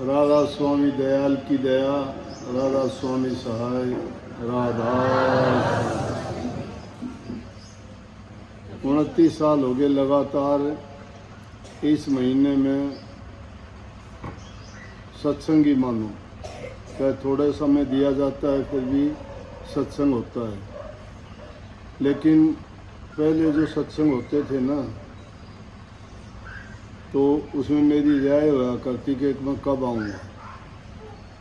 राधा स्वामी दयाल की दया, राधा स्वामी सहाय, राधा। 29 साल हो गए लगातार इस महीने में सत्संगी मानो, चाहे थोड़ा समय दिया जाता है फिर भी सत्संग होता है। लेकिन पहले जो सत्संग होते थे ना, तो उसमें मेरी राय हुआ करती कि मैं कब आऊँगा।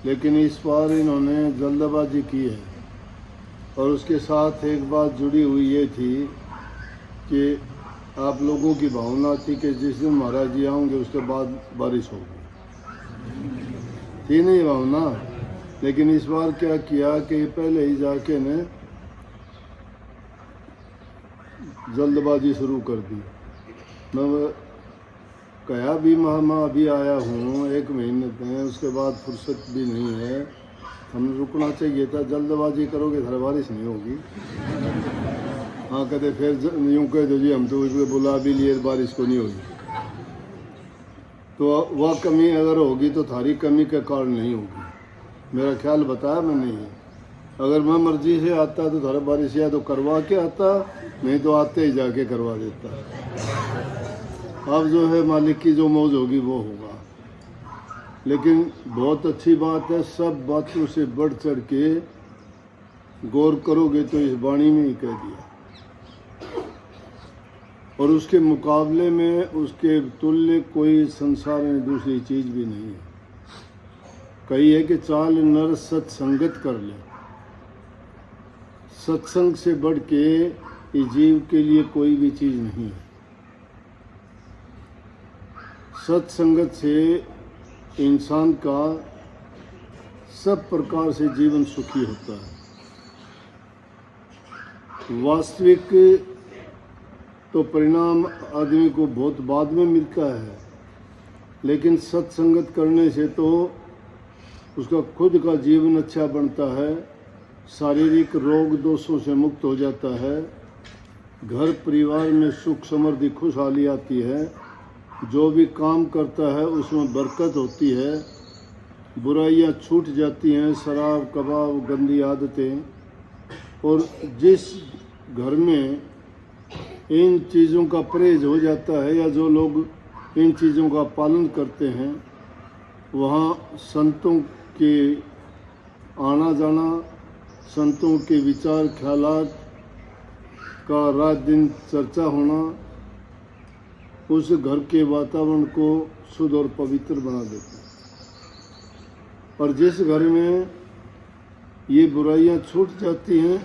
लेकिन इस बार इन्होंने जल्दबाजी की है, और उसके साथ एक बात जुड़ी हुई ये थी कि आप लोगों की भावना थी कि जिस दिन महाराज जी आएंगे उसके बाद बारिश होगी, थी नहीं भावना। लेकिन इस बार क्या किया कि पहले ही जाके ने जल्दबाजी शुरू कर दी। मैं कहा भी मैं अभी आया हूँ 1 महीने में, उसके बाद फुर्सत भी नहीं है, हमें रुकना चाहिए था। जल्दबाजी करोगे फिर बारिश नहीं होगी। हाँ कहते फिर यूँ कह दो जी हम तो उसको बुला भी लिए, बारिश को नहीं होगी। तो वह कमी अगर होगी तो थारी कमी के कारण नहीं होगी, मेरा ख्याल बताया मैंने ये। अगर मैं मर्जी से आता तो थारा बारिश या तो करवा के आता, नहीं तो आते ही जाके करवा देता। अब जो है मालिक की जो मौज होगी वो होगा। लेकिन बहुत अच्छी बात है, सब बातों से बढ़ चढ़ के गौर करोगे तो इस वाणी में ही कह दिया, और उसके मुकाबले में उसके तुल्य कोई संसार में दूसरी चीज भी नहीं है। कही है कि चाल नर सत्संगत कर ले, सत्संग से बढ़ के इस जीव के लिए कोई भी चीज नहीं है। सत्संगत से इंसान का सब प्रकार से जीवन सुखी होता है। वास्तविक तो परिणाम आदमी को बहुत बाद में मिलता है, लेकिन सत्संगत करने से तो उसका खुद का जीवन अच्छा बनता है, शारीरिक रोग दोषों से मुक्त हो जाता है, घर परिवार में सुख समृद्धि खुशहाली आती है, जो भी काम करता है उसमें बरकत होती है, बुराइयां छूट जाती हैं, शराब कबाब गंदी आदतें। और जिस घर में इन चीज़ों का परहेज हो जाता है या जो लोग इन चीज़ों का पालन करते हैं, वहाँ संतों के आना जाना, संतों के विचार ख्यालात का रात दिन चर्चा होना उस घर के वातावरण को शुद्ध और पवित्र बना देता है। और जिस घर में ये बुराइयां छूट जाती हैं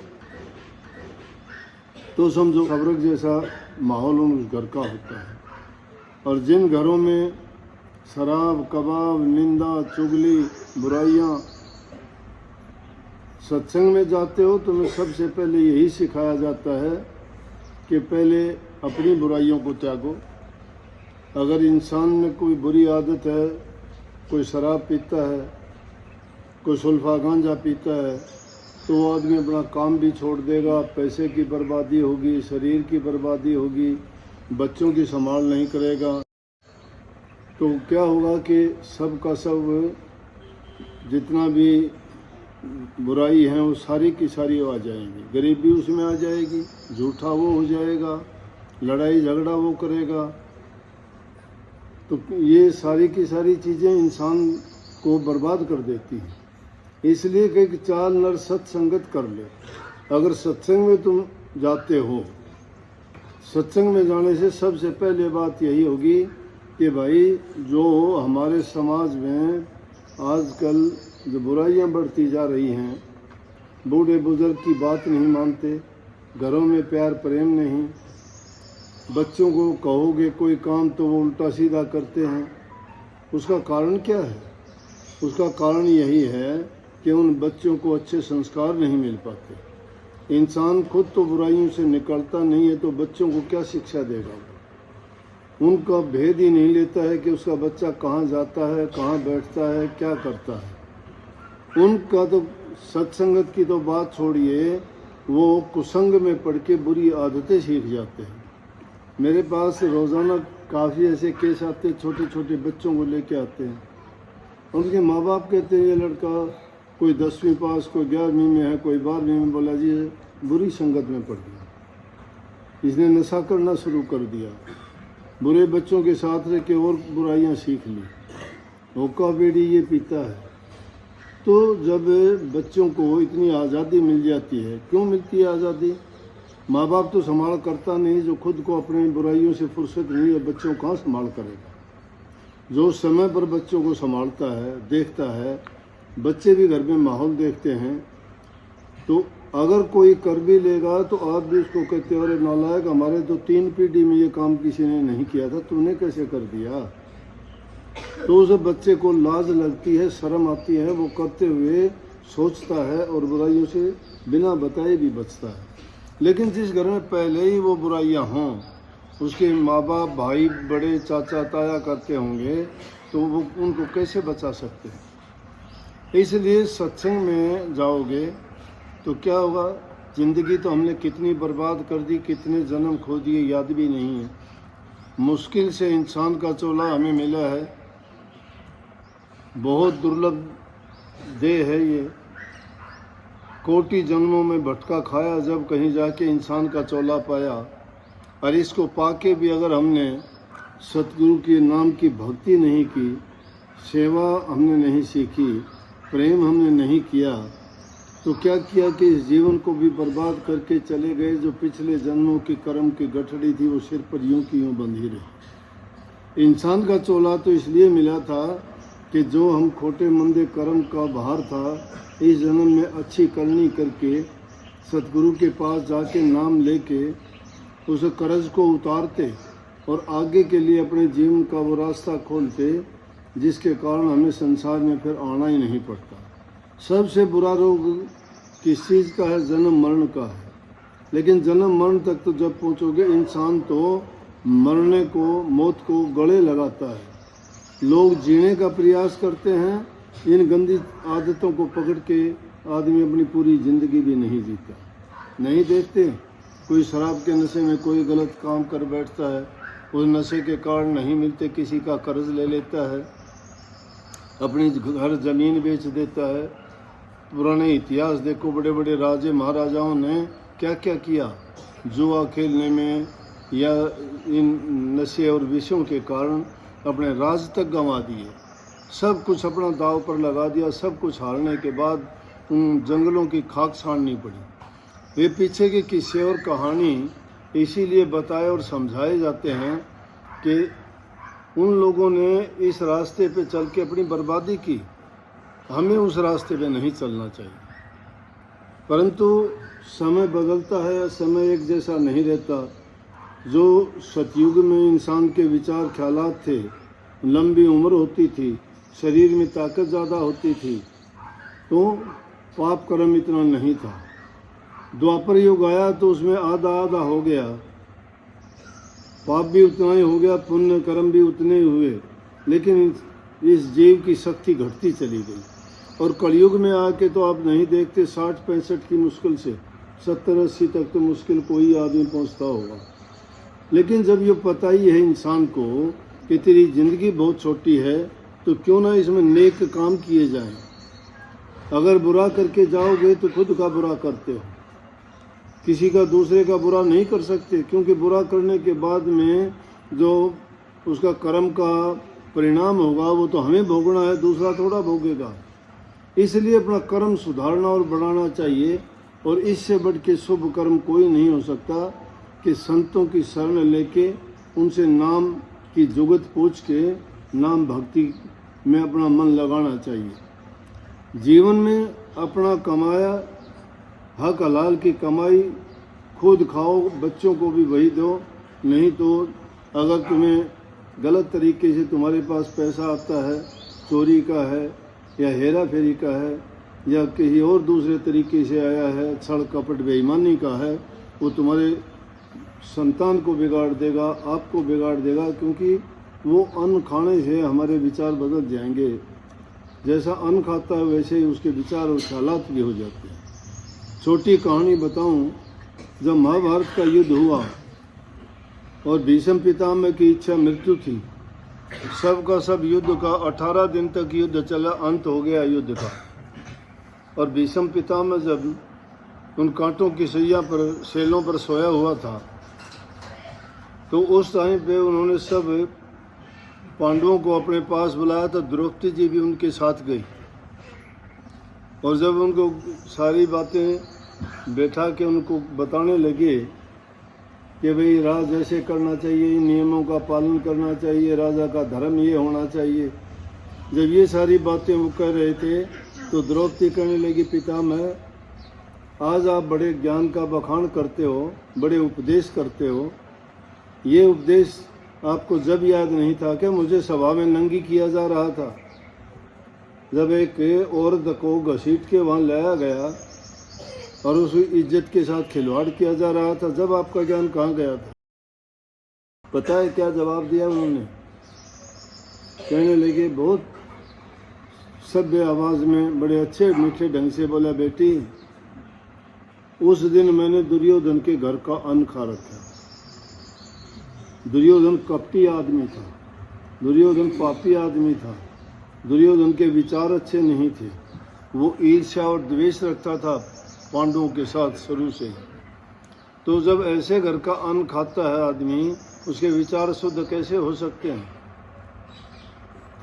तो समझो स्वर्ग जैसा माहौल उस घर का होता है। और जिन घरों में शराब कबाब निंदा चुगली बुराइयां, सत्संग में जाते हो तो मैं सबसे पहले यही सिखाया जाता है कि पहले अपनी बुराइयों को त्यागो। अगर इंसान में कोई बुरी आदत है, कोई शराब पीता है, कोई सुल्फा गांजा पीता है, तो वो आदमी अपना काम भी छोड़ देगा, पैसे की बर्बादी होगी, शरीर की बर्बादी होगी, बच्चों की संभाल नहीं करेगा, तो क्या होगा कि सब का सब जितना भी बुराई है वो सारी की सारी आ जाएंगी। गरीबी उसमें आ जाएगी, झूठा वो हो जाएगा, लड़ाई झगड़ा वो करेगा। तो ये सारी की सारी चीज़ें इंसान को बर्बाद कर देती हैं। इसलिए कि चाल नर सत्संगत कर ले। अगर सत्संग में तुम जाते हो, सत्संग में जाने से सबसे पहले बात यही होगी कि भाई जो हमारे समाज में आजकल जो बुराइयां बढ़ती जा रही हैं, बूढ़े बुजुर्ग की बात नहीं मानते, घरों में प्यार प्रेम नहीं, बच्चों को कहोगे कोई काम तो वो उल्टा सीधा करते हैं। उसका कारण क्या है? उसका कारण यही है कि उन बच्चों को अच्छे संस्कार नहीं मिल पाते। इंसान खुद तो बुराइयों से निकलता नहीं है तो बच्चों को क्या शिक्षा देगा? उनका भेद ही नहीं लेता है कि उसका बच्चा कहाँ जाता है, कहाँ बैठता है, क्या करता है। उनका तो सत्संगत की तो बात छोड़िए, वो कुसंग में पढ़ के बुरी आदतें सीख जाते हैं। मेरे पास रोज़ाना काफ़ी ऐसे केस आते, छोटे छोटे बच्चों को लेके आते हैं, उनके माँ बाप कहते हैं ये लड़का कोई 10वीं पास, कोई 11वीं में है, कोई 12वीं में, बोला जी बुरी संगत में पड़ गया, इसने नशा करना शुरू कर दिया, बुरे बच्चों के साथ रह के और बुराइयां सीख ली, हुक्का बीड़ी ये पीता है। तो जब बच्चों को इतनी आज़ादी मिल जाती है, क्यों मिलती है आज़ादी? माँ बाप तो संभाल करता नहीं, जो खुद को अपनी बुराइयों से फुर्सत नहीं है, बच्चों कहाँ संभाल करेगा? जो समय पर बच्चों को संभालता है, देखता है, बच्चे भी घर में माहौल देखते हैं, तो अगर कोई कर भी लेगा तो आप भी उसको कहते हो अरे नालायक, हमारे तो 3 पीढ़ी में ये काम किसी ने नहीं किया था, तूने कैसे कर दिया? तो उस बच्चे को लाज लगती है, शर्म आती है, वो करते हुए सोचता है और बुराइयों से बिना बताए भी बचता है। लेकिन जिस घर में पहले ही वो बुराइयां हों, उसके माँ बाप, भाई, बड़े, चाचा, ताया करते होंगे, तो वो उनको कैसे बचा सकते हैं? इसलिए सत्संग में जाओगे तो क्या होगा? ज़िंदगी तो हमने कितनी बर्बाद कर दी, कितने जन्म खो दिए, याद भी नहीं है। मुश्किल से इंसान का चोला हमें मिला है, बहुत दुर्लभ देह है ये, कोटि जन्मों में भटका खाया, जब कहीं जाके इंसान का चोला पाया। और इसको पाके भी अगर हमने सतगुरु के नाम की भक्ति नहीं की, सेवा हमने नहीं सीखी, प्रेम हमने नहीं किया, तो क्या किया कि इस जीवन को भी बर्बाद करके चले गए। जो पिछले जन्मों की कर्म की गठड़ी थी वो सिर पर यूं की यूं बंधी रही। इंसान का चोला तो इसलिए मिला था कि जो हम खोटे मंदे कर्म का भार था, इस जन्म में अच्छी करनी करके सतगुरु के पास जाके नाम लेके उस कर्ज को उतारते और आगे के लिए अपने जीवन का वो रास्ता खोलते, जिसके कारण हमें संसार में फिर आना ही नहीं पड़ता। सबसे बुरा रोग किस चीज़ का है? जन्म मरण का है। लेकिन जन्म मरण तक तो जब पहुंचोगे, इंसान तो मरने को, मौत को गले लगाता है। लोग जीने का प्रयास करते हैं, इन गंदी आदतों को पकड़ के आदमी अपनी पूरी ज़िंदगी भी नहीं जीता। नहीं देखते, कोई शराब के नशे में कोई गलत काम कर बैठता है, उस नशे के कारण नहीं मिलते, किसी का कर्ज ले लेता है, अपनी घर ज़मीन बेच देता है। पुराने इतिहास देखो, बड़े बड़े राजे महाराजाओं ने क्या क्या किया, जुआ खेलने में या इन नशे और विषयों के कारण अपने राज तक गंवा दिए, सब कुछ अपना दाव पर लगा दिया। सब कुछ हारने के बाद उन जंगलों की खाक छाननी पड़ी। ये पीछे के किस्से और कहानी इसीलिए बताए और समझाए जाते हैं कि उन लोगों ने इस रास्ते पे चल के अपनी बर्बादी की, हमें उस रास्ते पे नहीं चलना चाहिए। परंतु समय बदलता है, समय एक जैसा नहीं रहता। जो सतयुग में इंसान के विचार ख्यालात थे, लंबी उम्र होती थी, शरीर में ताकत ज़्यादा होती थी, तो पाप कर्म इतना नहीं था। द्वापर युग आया तो उसमें आधा आधा हो गया, पाप भी उतना ही हो गया, पुण्य कर्म भी उतने ही हुए, लेकिन इस जीव की शक्ति घटती चली गई। और कलयुग में आके तो आप नहीं देखते, 60-65 की मुश्किल से 70-80 तक तो मुश्किल कोई आदमी पहुंचता होगा। लेकिन जब ये पता ही है इंसान को कि तेरी ज़िंदगी बहुत छोटी है, तो क्यों ना इसमें नेक काम किए जाएं। अगर बुरा करके जाओगे तो खुद का बुरा करते हो, किसी का दूसरे का बुरा नहीं कर सकते, क्योंकि बुरा करने के बाद में जो उसका कर्म का परिणाम होगा वो तो हमें भोगना है, दूसरा थोड़ा भोगेगा। इसलिए अपना कर्म सुधारना और बढ़ाना चाहिए। और इससे बढ़ के शुभ कर्म कोई नहीं हो सकता कि संतों की शरण लेके उनसे नाम की जुगत पूछ के नाम भक्ति में अपना मन लगाना चाहिए। जीवन में अपना कमाया हक हलाल की कमाई खुद खाओ, बच्चों को भी वही दो। नहीं तो अगर तुम्हें गलत तरीके से तुम्हारे पास पैसा आता है, चोरी का है या हेरा फेरी का है या किसी और दूसरे तरीके से आया है, छल कपट बेईमानी का है, वो तुम्हारे संतान को बिगाड़ देगा, आपको बिगाड़ देगा। क्योंकि वो अन्न खाने से हमारे विचार बदल जाएंगे। जैसा अन्न खाता है वैसे ही उसके विचार और ख्यालात भी हो जाते हैं। छोटी कहानी बताऊं, जब महाभारत का युद्ध हुआ और भीष्म पितामह की इच्छा मृत्यु थी, सब का सब युद्ध का 18 दिन तक युद्ध चला, अंत हो गया युद्ध का। और भीष्म पितामह जब उन कांटों की सैया पर सेलों पर सोया हुआ था, तो उस टाइम पे उन्होंने सब पांडवों को अपने पास बुलाया, तो द्रौपदी जी भी उनके साथ गई। और जब उनको सारी बातें बैठा के उनको बताने लगे कि भाई राज ऐसे करना चाहिए, इन नियमों का पालन करना चाहिए, राजा का धर्म ये होना चाहिए, जब ये सारी बातें वो कह रहे थे, तो द्रौपदी कहने लगी, पितामह आज आप बड़े ज्ञान का बखान करते हो, बड़े उपदेश करते हो, ये उपदेश आपको जब याद नहीं था कि मुझे सभा में नंगी किया जा रहा था, जब एक औरत को घसीट के वहाँ लाया गया और उस इज्जत के साथ खिलवाड़ किया जा रहा था, जब आपका ज्ञान कहाँ गया था? पता है क्या जवाब दिया उन्होंने? कहने लगे बहुत सभ्य आवाज में, बड़े अच्छे मीठे ढंग से बोला, बेटी उस दिन मैंने दुर्योधन के घर का अन्न खा रखा। दुर्योधन कपटी आदमी था, दुर्योधन पापी आदमी था, दुर्योधन के विचार अच्छे नहीं थे, वो ईर्ष्या और द्वेष रखता था पांडवों के साथ शुरू से। तो जब ऐसे घर का अन्न खाता है आदमी, उसके विचार शुद्ध कैसे हो सकते हैं?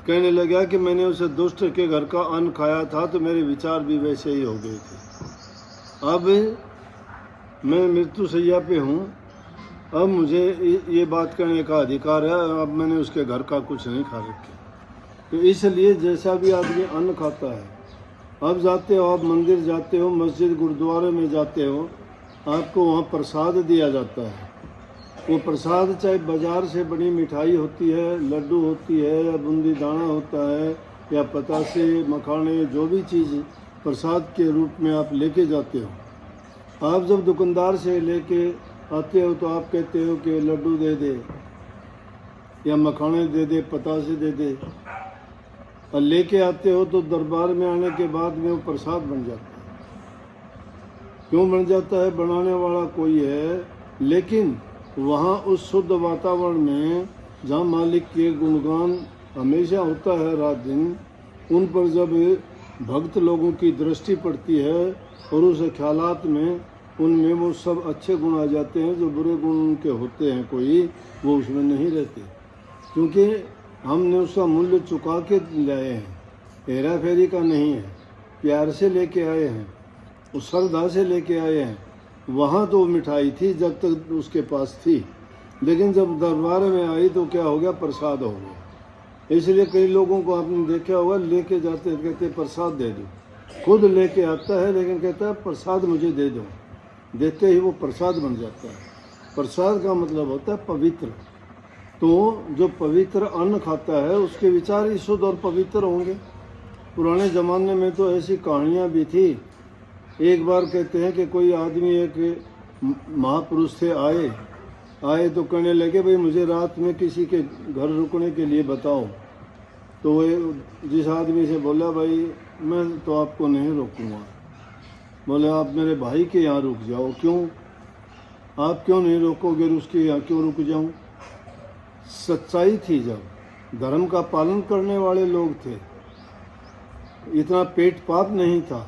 कहने लगा कि मैंने उसे दुष्ट के घर का अन्न खाया था, तो मेरे विचार भी वैसे ही हो गए थे। अब मैं मृत्युशैया पे हूँ, अब मुझे ये बात करने का अधिकार है, अब मैंने उसके घर का कुछ नहीं खा रखा। तो इसलिए जैसा भी आदमी अन्न खाता है, अब जाते हो, आप मंदिर जाते हो, मस्जिद गुरुद्वारे में जाते हो, आपको वहाँ प्रसाद दिया जाता है। वो प्रसाद चाहे बाजार से बड़ी मिठाई होती है, लड्डू होती है, या बूंदी दाना होता है, या पतासे मखाने, जो भी चीज़ प्रसाद के रूप में आप लेके जाते हो। आप जब दुकानदार से लेके आते हो तो आप कहते हो कि लड्डू दे दे, या मखाने दे दे, पतासे दे दे, और लेके आते हो तो दरबार में आने के बाद में वो प्रसाद बन जाता है। क्यों बन जाता है? बनाने वाला कोई है, लेकिन वहाँ उस शुद्ध वातावरण में जहाँ मालिक के गुणगान हमेशा होता है रात दिन, उन पर जब भक्त लोगों की दृष्टि पड़ती है और उस ख्यालात में उनमें वो सब अच्छे गुण आ जाते हैं, जो बुरे गुण उनके होते हैं कोई, वो उसमें नहीं रहते, क्योंकि हमने उसका मूल्य चुका के लाए हैं, हेरा फेरी का नहीं है, प्यार से लेके आए हैं, उस श्रद्धा से लेके आए हैं। वहाँ तो मिठाई थी जब तक उसके पास थी, लेकिन जब दरबार में आई तो क्या हो गया? प्रसाद हो गया। इसलिए कई लोगों को आपने देखा होगा, लेके जाते कहते प्रसाद दे दो, खुद लेके आता है लेकिन कहता है प्रसाद मुझे दे दो, देते ही वो प्रसाद बन जाता है। प्रसाद का मतलब होता है पवित्र। तो जो पवित्र अन्न खाता है उसके विचार ही शुद्ध और पवित्र होंगे। पुराने ज़माने में तो ऐसी कहानियाँ भी थी। एक बार कहते हैं कि कोई आदमी, एक महापुरुष थे, आए तो कहने लगे, भाई मुझे रात में किसी के घर रुकने के लिए बताओ। तो वो जिस आदमी से बोला, भाई मैं तो आपको नहीं रोकूंगा। बोले आप मेरे भाई के यहाँ रुक जाओ। क्यों? आप क्यों नहीं रोकोगे? उसके यहाँ क्यों रुक जाऊँ? सच्चाई थी, जब धर्म का पालन करने वाले लोग थे, इतना पेट पाप नहीं था।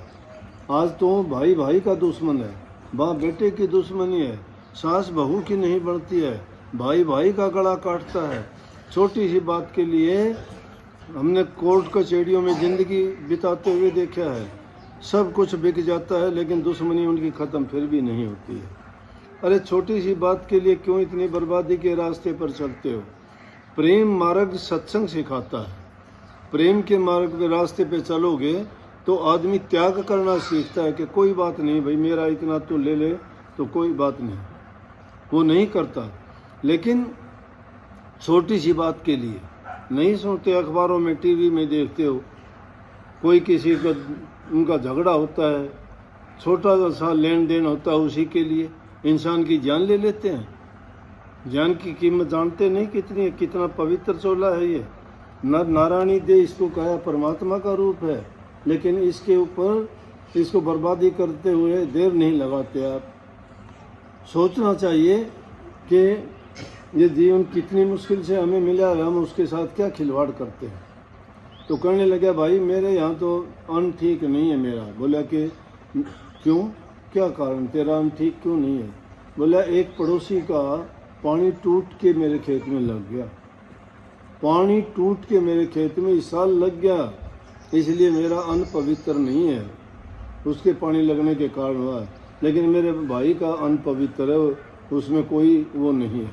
आज तो भाई भाई का दुश्मन है, बाप बेटे की दुश्मनी है, सास बहू की नहीं बढ़ती है, भाई भाई का गला काटता है। छोटी सी बात के लिए हमने कोर्ट कचहरियों में ज़िंदगी बिताते हुए देखा है, सब कुछ बिक जाता है लेकिन दुश्मनी उनकी ख़त्म फिर भी नहीं होती है। अरे छोटी सी बात के लिए क्यों इतनी बर्बादी के रास्ते पर चलते हो? प्रेम मार्ग सत्संग सिखाता है। प्रेम के मार्ग पे रास्ते पे चलोगे तो आदमी त्याग करना सीखता है कि कोई बात नहीं भाई, मेरा इतना तो ले ले तो कोई बात नहीं, वो नहीं करता। लेकिन छोटी सी बात के लिए नहीं सुनते। अखबारों में, टीवी में देखते हो, कोई किसी का उनका झगड़ा होता है, छोटा सा लेन देन होता है, उसी के लिए इंसान की जान ले लेते हैं। जान की कीमत जानते नहीं कितनी है, कितना पवित्र चोला है ये। नारायणी दे इसको कहा परमात्मा का रूप है, लेकिन इसके ऊपर इसको बर्बादी करते हुए देर नहीं लगाते। आप सोचना चाहिए कि ये जीवन कितनी मुश्किल से हमें मिला है, हम उसके साथ क्या खिलवाड़ करते हैं। तो कहने लगा भाई मेरे यहाँ तो अन्न ठीक नहीं है मेरा। बोला कि क्यों, क्या कारण, तेरा अन्न ठीक क्यों नहीं है? बोला एक पड़ोसी का पानी टूट के मेरे खेत में लग गया, पानी टूट के मेरे खेत में इस साल लग गया, इसलिए मेरा अन्न पवित्र नहीं है, उसके पानी लगने के कारण हुआ है। लेकिन मेरे भाई का अन्न पवित्र है, उसमें कोई वो नहीं है,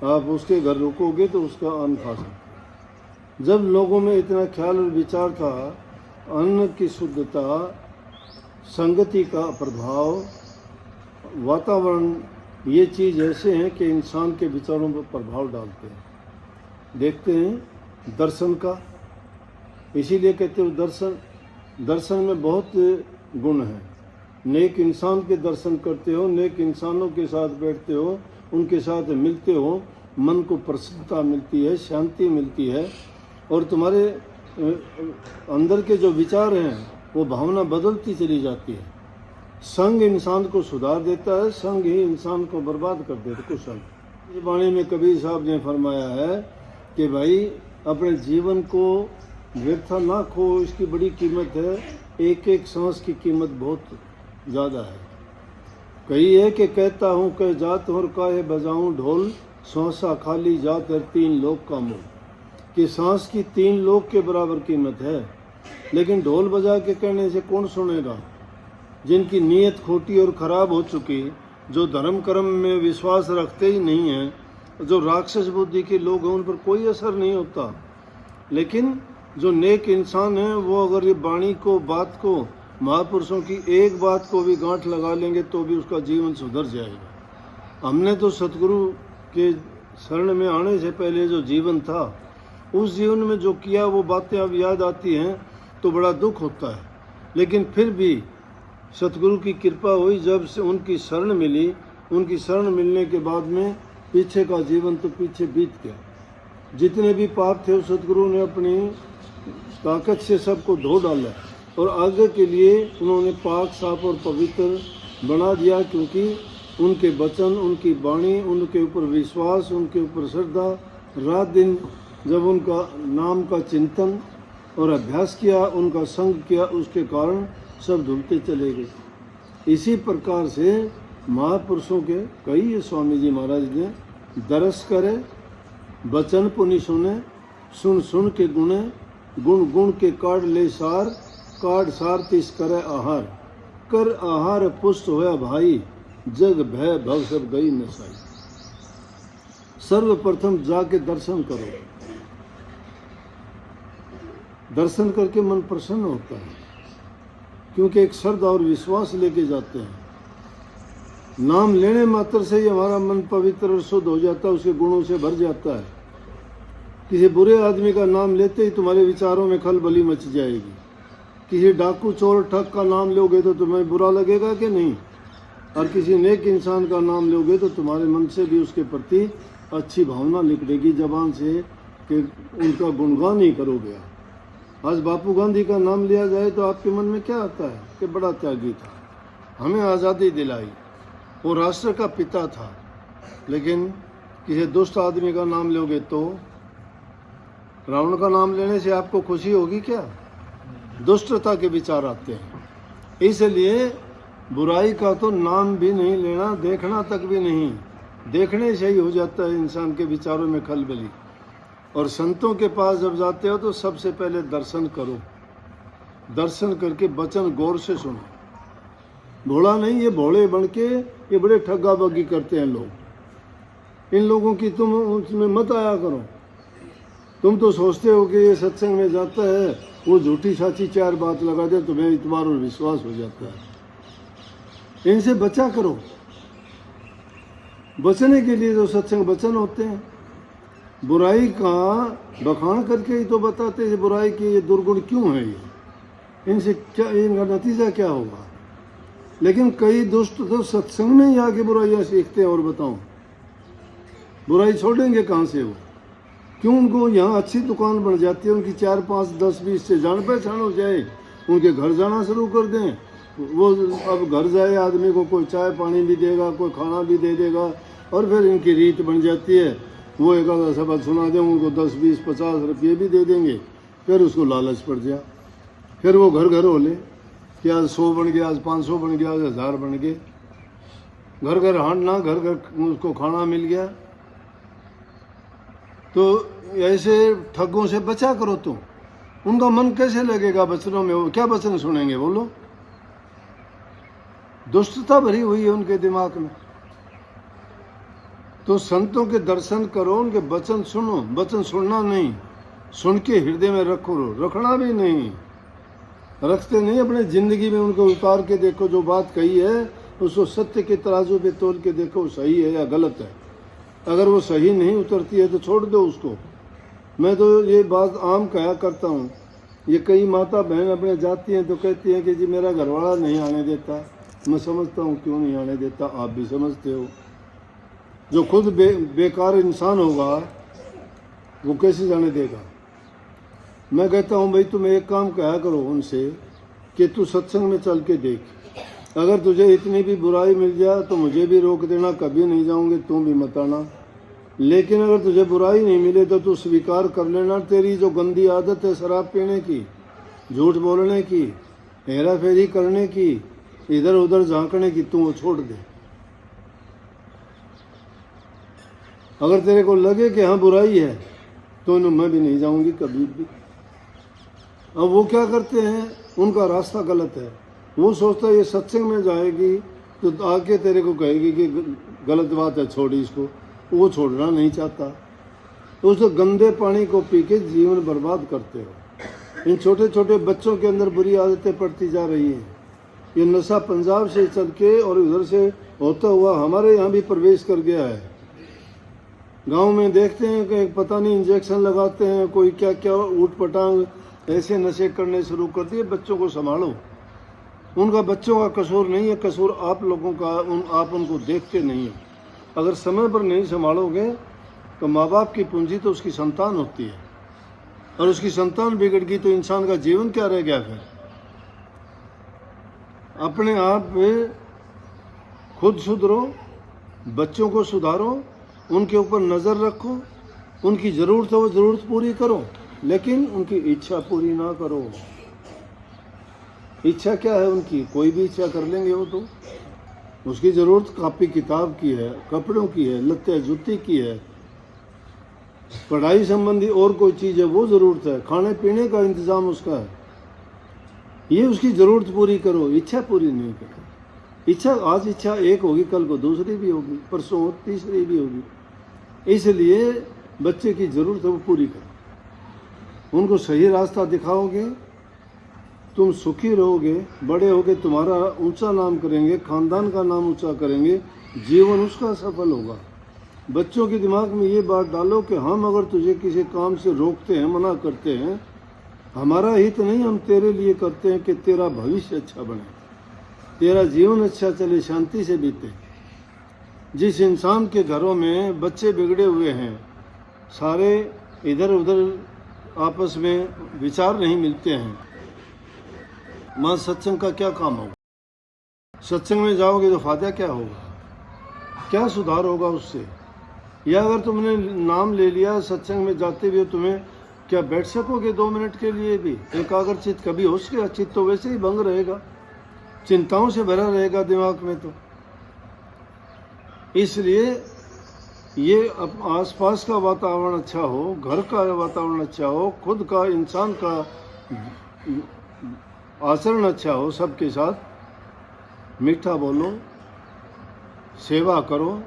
आप उसके घर रुकोगे तो उसका अन्न खा सकते। जब लोगों में इतना ख्याल और विचार था, अन्न की शुद्धता, संगति का प्रभाव, वातावरण, ये चीज़ ऐसे हैं कि इंसान के विचारों पर प्रभाव डालते हैं। देखते हैं दर्शन का, इसीलिए कहते हो दर्शन में बहुत गुण है। नेक इंसान के दर्शन करते हो, नेक इंसानों के साथ बैठते हो, उनके साथ मिलते हो, मन को प्रसन्नता मिलती है, शांति मिलती है, और तुम्हारे अंदर के जो विचार हैं वो भावना बदलती चली जाती है। संग इंसान को सुधार देता है, संग ही इंसान को बर्बाद कर देता है। कुशल इस वाणी में कबीर साहब ने फरमाया है कि भाई अपने जीवन को व्यर्थ ना खो, इसकी बड़ी कीमत है, एक एक सांस की कीमत बहुत ज़्यादा है। कही है कि कहता हूँ कह जात और काहे बजाऊँ ढोल, सांसा खाली जात है 3 लोक का मोल। कि सांस की 3 लोक के बराबर कीमत है, लेकिन ढोल बजा के कहने से कौन सुनेगा? जिनकी नीयत खोटी और ख़राब हो चुकी, जो धर्म कर्म में विश्वास रखते ही नहीं हैं, जो राक्षस बुद्धि के लोग हैं, उन पर कोई असर नहीं होता। लेकिन जो नेक इंसान है वो अगर ये वाणी को, बात को, महापुरुषों की एक बात को भी गांठ लगा लेंगे तो भी उसका जीवन सुधर जाएगा। हमने तो सतगुरु के शरण में आने से पहले जो जीवन था, उस जीवन में जो किया वो बातें अब याद आती हैं तो बड़ा दुख होता है। लेकिन फिर भी सतगुरु की कृपा हुई, जब से उनकी शरण मिली, उनकी शरण मिलने के बाद में पीछे का जीवन तो पीछे बीत गया। जितने भी पाप थे उस सतगुरु ने अपनी ताकत से सबको धो डाला और आगे के लिए उन्होंने पाक साफ और पवित्र बना दिया, क्योंकि उनके वचन, उनकी वाणी, उनके ऊपर विश्वास, उनके ऊपर श्रद्धा, रात दिन जब उनका नाम का चिंतन और अभ्यास किया, उनका संग किया, उसके कारण सब धुलते चले गए। इसी प्रकार से महापुरुषों के कई स्वामी जी महाराज ने दरस करे, वचन पुनि सुने, सुन सुन के गुणे, गुण गुण के काढ़ ले सार, काढ़ सार तिस करे आहार, कर आहार पुष्ट होया भाई, जग भय भव सब गई नसाई। सर्वप्रथम जाके दर्शन करो, दर्शन करके मन प्रसन्न होता है, क्योंकि एक श्रद्धा और विश्वास लेके जाते हैं। नाम लेने मात्र से ही हमारा मन पवित्र और शुद्ध हो जाता है, उसके गुणों से भर जाता है। किसी बुरे आदमी का नाम लेते ही तुम्हारे विचारों में खलबली मच जाएगी। किसी डाकू चोर ठग का नाम लोगे तो तुम्हें बुरा लगेगा कि नहीं, और किसी नेक इंसान का नाम लोगे तो तुम्हारे मन से भी उसके प्रति अच्छी भावना निकलेगी, जबान से कि उनका गुणगान ही करोगे। आज बापू गांधी का नाम लिया जाए तो आपके मन में क्या आता है कि बड़ा त्यागी था, हमें आज़ादी दिलाई, वो राष्ट्र का पिता था। लेकिन किसी दुष्ट आदमी का नाम लोगे तो रावण का नाम लेने से आपको खुशी होगी क्या? दुष्टता के विचार आते हैं। इसलिए बुराई का तो नाम भी नहीं लेना, देखना तक भी नहीं, देखने से ही हो जाता है इंसान के विचारों में खलबली। और संतों के पास जब जाते हो तो सबसे पहले दर्शन करो, दर्शन करके वचन गौर से सुनो। भोला नहीं, ये भोले बन के ये बड़े ठगा बगी करते हैं लोग, इन लोगों की तुम उसमें मत आया करो। तुम तो सोचते हो कि ये सत्संग में जाता है, वो झूठी साची 4 बात लगा दे, तुम्हें इतबार और विश्वास हो जाता है। इनसे बचा करो। बचने के लिए जो सत्संग वचन होते हैं, बुराई का बखान करके ही तो बताते हैं बुराई की ये दुर्गुण क्यों है, ये इनसे क्या, इनका नतीजा क्या होगा। लेकिन कई दुष्ट तो सत्संग में ही आके बुराइयाँ सीखते हैं। और बताओ बुराई छोड़ेंगे कहाँ से वो? क्यों? उनको यहाँ अच्छी दुकान बन जाती है, उनकी 4, 5, 10, 20 से जान पहचान हो जाए, उनके घर जाना शुरू कर दें। वो अब घर जाए आदमी को कोई चाय पानी भी देगा, कोई खाना भी दे देगा, और फिर इनकी रीत बन जाती है, वो एक आधा शब्द सुना दें, उनको 10, 20, 50 रुपये भी दे देंगे, फिर उसको लालच पड़ गया, फिर वो घर घर हो ले कि आज 100 बन गया, आज 500 बन गया, आज 1000 बन गए, घर घर हांडना, घर घर उसको खाना मिल गया। तो ऐसे ठगों से बचा करो तुम। उनका मन कैसे लगेगा वचनों में, वो क्या वचन सुनेंगे बोलो? दुष्टता भरी हुई है उनके दिमाग में। तो संतों के दर्शन करो, उनके वचन सुनो। वचन सुनना नहीं, सुन के हृदय में रखो, रखना भी नहीं, रखते नहीं, अपने जिंदगी में उनको उतार के देखो। जो बात कही है उसको सत्य के तराजू पे तोल के देखो, सही है या गलत है। अगर वो सही नहीं उतरती है तो छोड़ दो उसको। मैं तो ये बात आम कहा करता हूँ। ये कई माता बहन अपने जाती हैं तो कहती हैं कि जी मेरा घरवाला नहीं आने देता। मैं समझता हूँ क्यों नहीं आने देता, आप भी समझते हो। जो खुद बेकार इंसान होगा वो कैसे जाने देगा। मैं कहता हूँ भाई तुम एक काम कहा करो उनसे कि तू सत्संग में चल के देख, अगर तुझे इतनी भी बुराई मिल जाए तो मुझे भी रोक देना, कभी नहीं जाऊंगे, तू भी मत आना। लेकिन अगर तुझे बुराई नहीं मिले तो तू स्वीकार कर लेना, तेरी जो गंदी आदत है शराब पीने की, झूठ बोलने की, हेरा फेरी करने की, इधर उधर झांकने की, तू वो छोड़ दे। अगर तेरे को लगे कि हाँ बुराई है तो मैं भी नहीं जाऊंगी कभी भी। अब वो क्या करते हैं, उनका रास्ता गलत है। वो सोचता है ये सत्संग में जाएगी तो आके तेरे को कहेगी कि गलत बात है, छोड़ी इसको। वो छोड़ना नहीं चाहता, तो उस गंदे पानी को पी के जीवन बर्बाद करते हो। इन छोटे छोटे बच्चों के अंदर बुरी आदतें पड़ती जा रही हैं। ये नशा पंजाब से चल के और उधर से होता हुआ हमारे यहाँ भी प्रवेश कर गया है। गांव में देखते हैं कि पता नहीं इंजेक्शन लगाते हैं, कोई क्या क्या ऊट पटांग ऐसे नशे करने शुरू कर दिए। बच्चों को संभालो, उनका बच्चों का कसूर नहीं है, कसूर आप लोगों का। आप उनको देखते नहीं है। अगर समय पर नहीं संभालोगे तो माँ बाप की पूंजी तो उसकी संतान होती है, और उसकी संतान बिगड़ गई तो इंसान का जीवन क्या रह गया फिर। अपने आप में खुद सुधरो, बच्चों को सुधारो, उनके ऊपर नज़र रखो, उनकी ज़रूरत है वो ज़रूरत पूरी करो, लेकिन उनकी इच्छा पूरी ना करो। इच्छा क्या है उनकी, कोई भी इच्छा कर लेंगे वो तो। उसकी ज़रूरत कापी किताब की है, कपड़ों की है, लत्ते जूती की है, पढ़ाई संबंधी और कोई चीज़ है वो ज़रूरत है, खाने पीने का इंतज़ाम उसका है। ये उसकी ज़रूरत पूरी करो, इच्छा पूरी नहीं करो। इच्छा आज इच्छा एक होगी, कल को दूसरी भी होगी, परसों तीसरी भी होगी। इसलिए बच्चे की ज़रूरत है वो पूरी करो, उनको सही रास्ता दिखाओगे, तुम सुखी रहोगे, बड़े होगे तुम्हारा ऊंचा नाम करेंगे, खानदान का नाम ऊंचा करेंगे, जीवन उसका सफल होगा। बच्चों के दिमाग में ये बात डालो कि हम अगर तुझे किसी काम से रोकते हैं, मना करते हैं, हमारा हित नहीं, हम तेरे लिए करते हैं कि तेरा भविष्य अच्छा बने, तेरा जीवन अच्छा चले, शांति से बीते। जिस इंसान के घरों में बच्चे बिगड़े हुए हैं, सारे इधर उधर आपस में विचार नहीं मिलते हैं, मां सत्संग का क्या काम होगा? सत्संग में जाओगे तो फायदा क्या होगा, क्या सुधार होगा उससे? या अगर तुमने नाम ले लिया, सत्संग में जाते हुए तुम्हें क्या बैठ सकोगे 2 मिनट के लिए भी एकाग्रचित? कभी हो सके? चित्त तो वैसे ही भंग रहेगा, चिंताओं से भरा रहेगा दिमाग में। तो इसलिए ये आसपास का वातावरण अच्छा हो, घर का वातावरण अच्छा हो, खुद का इंसान का आचरण अच्छा हो, सबके साथ मीठा बोलो, सेवा करो,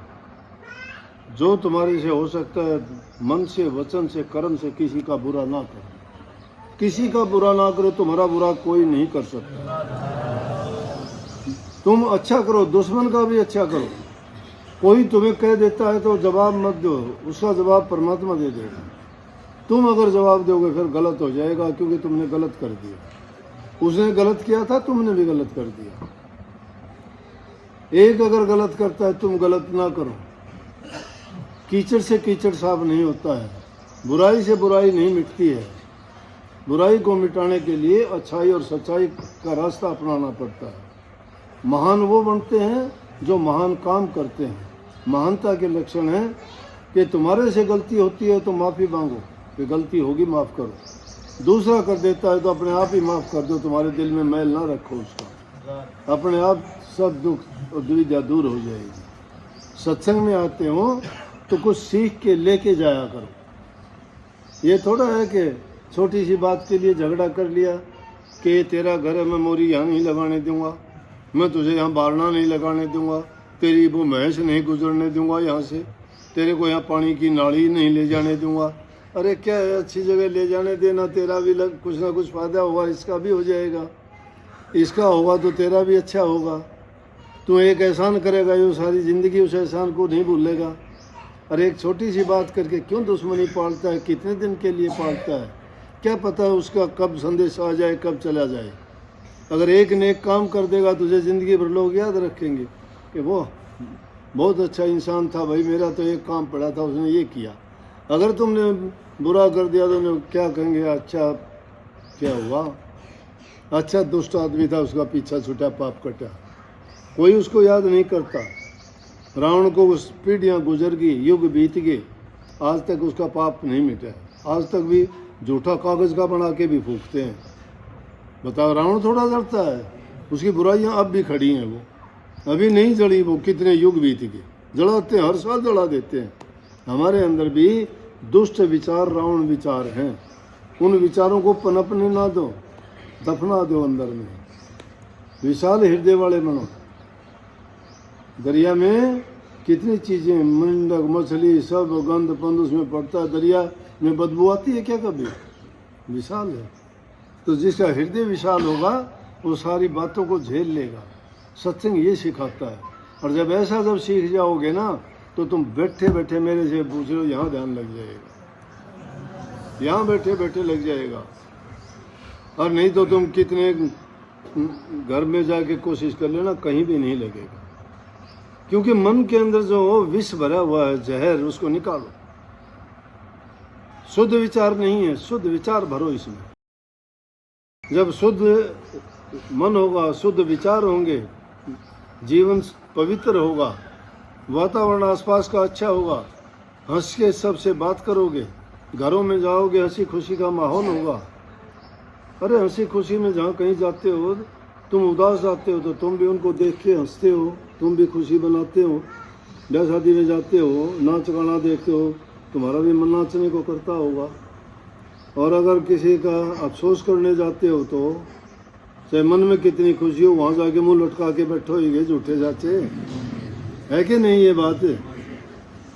जो तुम्हारे से हो सकता है मन से, वचन से, कर्म से किसी का बुरा ना करो। किसी का बुरा ना करो, तुम्हारा बुरा कोई नहीं कर सकता। तुम अच्छा करो, दुश्मन का भी अच्छा करो। कोई तुम्हें कह देता है तो जवाब मत दो, उसका जवाब परमात्मा दे देगा। तुम अगर जवाब दोगे फिर गलत हो जाएगा, क्योंकि तुमने गलत कर दिया। उसने गलत किया था, तुमने भी गलत कर दिया। एक अगर गलत करता है, तुम गलत ना करो। कीचड़ से कीचड़ साफ नहीं होता है, बुराई से बुराई नहीं मिटती है। बुराई को मिटाने के लिए अच्छाई और सच्चाई का रास्ता अपनाना पड़ता है। महान वो बनते हैं जो महान काम करते हैं, महानता के लक्षण हैं कि तुम्हारे से गलती होती है तो माफ़ी मांगो कि गलती होगी, माफ़ करो। दूसरा कर देता है तो अपने आप ही माफ़ कर दो, तुम्हारे दिल में मैल ना रखो उसका, अपने आप सब दुख और दुविधा दूर हो जाएगी। सत्संग में आते हो तो कुछ सीख के लेके जाया करो। ये थोड़ा है कि छोटी सी बात के लिए झगड़ा कर लिया कि तेरा घर है, मैं मोरी यहाँ नहीं लगाने दूंगा, मैं तुझे यहाँ बारना नहीं लगाने दूंगा, तेरी वो भैंस नहीं गुजरने दूंगा यहाँ से, तेरे को यहाँ पानी की नाली नहीं ले जाने दूंगा। अरे क्या है, अच्छी जगह ले जाने देना, तेरा भी कुछ ना कुछ फ़ायदा होगा, इसका भी हो जाएगा, इसका होगा तो तेरा भी अच्छा होगा। तू एक एहसान करेगा जो सारी ज़िंदगी उस एहसान को नहीं भूलेगा। अरे एक छोटी सी बात करके क्यों दुश्मनी पालता है, कितने दिन के लिए पालता है, क्या पता है उसका कब संदेश आ जाए, कब चला जाए। अगर एक नेक काम कर देगा तुझे ज़िंदगी भर लोग याद रखेंगे कि वो बहुत अच्छा इंसान था भाई, मेरा तो एक काम पड़ा था उसने ये किया। अगर तुमने बुरा कर दिया तो उन्हें क्या कहेंगे, अच्छा क्या हुआ, अच्छा दुष्ट आदमी था, उसका पीछा छूटा, पाप कटा। कोई उसको याद नहीं करता। रावण को उस पीढ़ियाँ गुजर गई, युग बीत गए, आज तक उसका पाप नहीं मिटा। आज तक भी झूठा कागज़ का बना के भी फूंकते हैं। बताओ, रावण थोड़ा डरता है, उसकी बुराइयाँ अब भी खड़ी हैं, वो अभी नहीं जड़ी, वो कितने युग बीत गए। जलाते हैं, हर साल जला देते हैं। हमारे अंदर भी दुष्ट विचार, रावण विचार हैं। उन विचारों को पनपने ना दो, दफना दो अंदर में। विशाल हृदय वाले बनो। दरिया में कितनी चीज़ें, मेंढक, मछली, सब गंद पंद उसमें पड़ता है। दरिया में बदबू आती है क्या कभी? विशाल है। तो जिसका हृदय विशाल होगा वो सारी बातों को झेल लेगा। सत्संग ये सिखाता है। और जब ऐसा जब सीख जाओगे ना तो तुम बैठे बैठे मेरे से पूछ लो, यहाँ ध्यान लग जाएगा, यहाँ बैठे बैठे लग जाएगा। और नहीं तो तुम कितने घर में जाके कोशिश कर लेना, कहीं भी नहीं लगेगा। क्योंकि मन के अंदर जो विष भरा हुआ है, जहर, उसको निकालो। शुद्ध विचार नहीं है, शुद्ध विचार भरो इसमें। जब शुद्ध मन होगा, शुद्ध विचार होंगे, जीवन पवित्र होगा, वातावरण आसपास का अच्छा होगा, हंस के सबसे बात करोगे, घरों में जाओगे, हंसी खुशी का माहौल होगा। अरे हंसी खुशी में जहाँ कहीं जाते हो, तुम उदास जाते हो तो तुम भी उनको देख के हंसते हो, तुम भी खुशी बनाते हो। ब्याह शादी में जाते हो, नाच गाना देखते हो, तुम्हारा भी मन नाचने को करता होगा। और अगर किसी का अफसोस करने जाते हो तो चाहे मन में कितनी खुशी हो, वहाँ जाके मुंह लटका के बैठो ही झूठे जाते, है कि नहीं ये बात?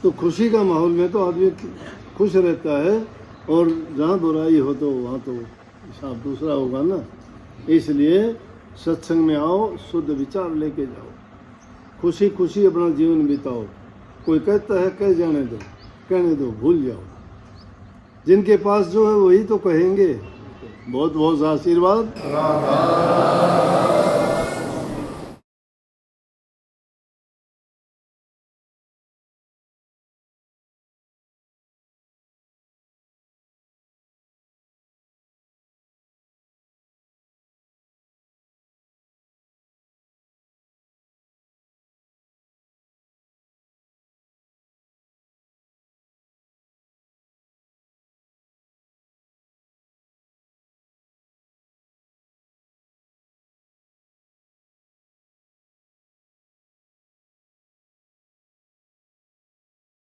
तो खुशी का माहौल में तो आदमी खुश रहता है, और जहाँ बुराई हो तो वहाँ तो हिसाब दूसरा होगा ना। इसलिए सत्संग में आओ, शुद्ध विचार लेके जाओ, खुशी खुशी अपना जीवन बिताओ। कोई कहता है कह जाने दो, कहने दो, भूल जाओ। जिनके पास जो है वही तो कहेंगे। बहुत बहुत आशीर्वाद।